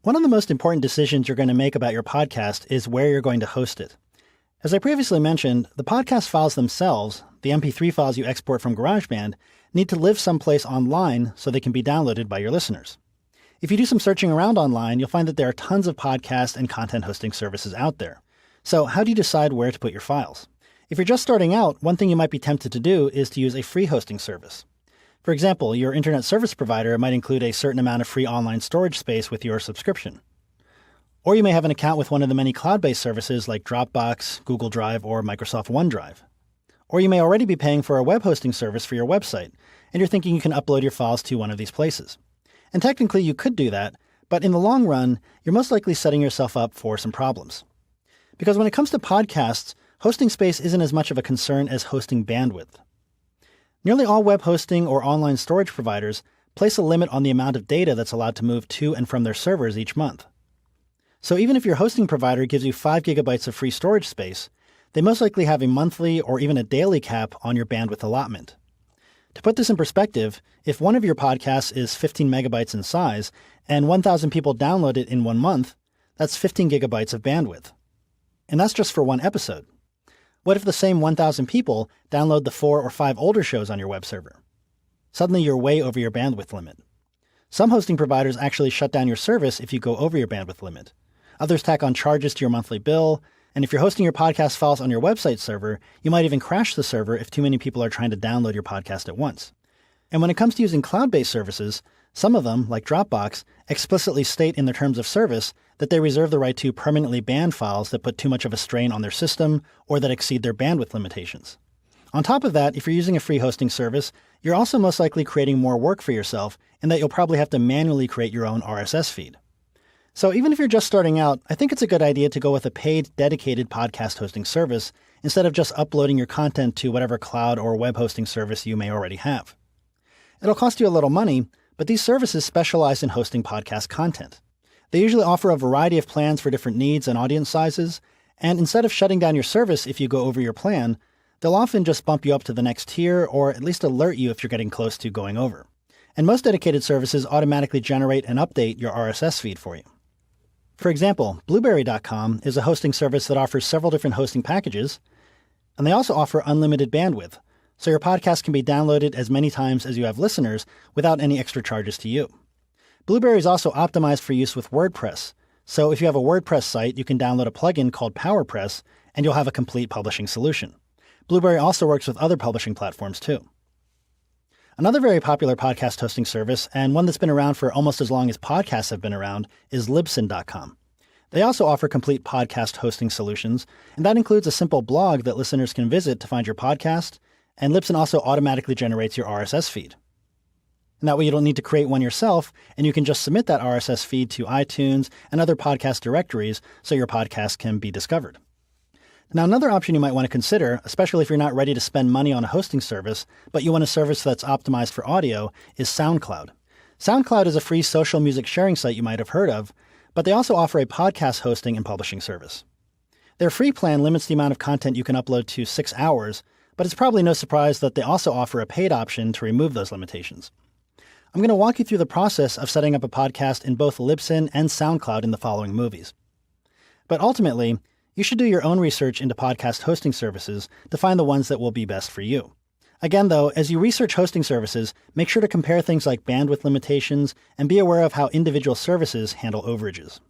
One of the most important decisions you're going to make about your podcast is where you're going to host it. As I previously mentioned, the podcast files themselves, the MP3 files you export from GarageBand, need to live someplace online so they can be downloaded by your listeners. If you do some searching around online, you'll find that there are tons of podcast and content hosting services out there. So how do you decide where to put your files? If you're just starting out, one thing you might be tempted to do is to use a free hosting service. For example, your internet service provider might include a certain amount of free online storage space with your subscription. Or you may have an account with one of the many cloud-based services like Dropbox, Google Drive, or Microsoft OneDrive. Or you may already be paying for a web hosting service for your website, and you're thinking you can upload your files to one of these places. And technically you could do that, but in the long run, you're most likely setting yourself up for some problems. Because when it comes to podcasts, hosting space isn't as much of a concern as hosting bandwidth. Nearly all web hosting or online storage providers place a limit on the amount of data that's allowed to move to and from their servers each month. So even if your hosting provider gives you 5 gigabytes of free storage space, they most likely have a monthly or even a daily cap on your bandwidth allotment. To put this in perspective, if one of your podcasts is 15 megabytes in size and 1,000 people download it in 1 month, that's 15 gigabytes of bandwidth. And that's just for one episode. What if the same 1,000 people download the 4 or 5 older shows on your web server? Suddenly you're way over your bandwidth limit. Some hosting providers actually shut down your service if you go over your bandwidth limit. Others tack on charges to your monthly bill, and if you're hosting your podcast files on your website server, you might even crash the server if too many people are trying to download your podcast at once. And when it comes to using cloud-based services, some of them, like Dropbox, explicitly state in their terms of service that they reserve the right to permanently ban files that put too much of a strain on their system or that exceed their bandwidth limitations. On top of that, if you're using a free hosting service, you're also most likely creating more work for yourself in that you'll probably have to manually create your own RSS feed. So even if you're just starting out, I think it's a good idea to go with a paid, dedicated podcast hosting service instead of just uploading your content to whatever cloud or web hosting service you may already have. It'll cost you a little money, but these services specialize in hosting podcast content. They usually offer a variety of plans for different needs and audience sizes, and instead of shutting down your service if you go over your plan, they'll often just bump you up to the next tier or at least alert you if you're getting close to going over. And most dedicated services automatically generate and update your RSS feed for you. For example, Blueberry.com is a hosting service that offers several different hosting packages, and they also offer unlimited bandwidth, so your podcast can be downloaded as many times as you have listeners without any extra charges to you. Blueberry is also optimized for use with WordPress, so if you have a WordPress site, you can download a plugin called PowerPress, and you'll have a complete publishing solution. Blueberry also works with other publishing platforms too. Another very popular podcast hosting service, and one that's been around for almost as long as podcasts have been around, is Libsyn.com. They also offer complete podcast hosting solutions, and that includes a simple blog that listeners can visit to find your podcast, and Libsyn also automatically generates your RSS feed. And that way you don't need to create one yourself, and you can just submit that RSS feed to iTunes and other podcast directories so your podcast can be discovered. Now, another option you might want to consider, especially if you're not ready to spend money on a hosting service, but you want a service that's optimized for audio, is SoundCloud. SoundCloud is a free social music sharing site you might have heard of, but they also offer a podcast hosting and publishing service. Their free plan limits the amount of content you can upload to 6 hours, but it's probably no surprise that they also offer a paid option to remove those limitations. I'm going to walk you through the process of setting up a podcast in both Libsyn and SoundCloud in the following movies. But ultimately, you should do your own research into podcast hosting services to find the ones that will be best for you. Again, though, as you research hosting services, make sure to compare things like bandwidth limitations and be aware of how individual services handle overages.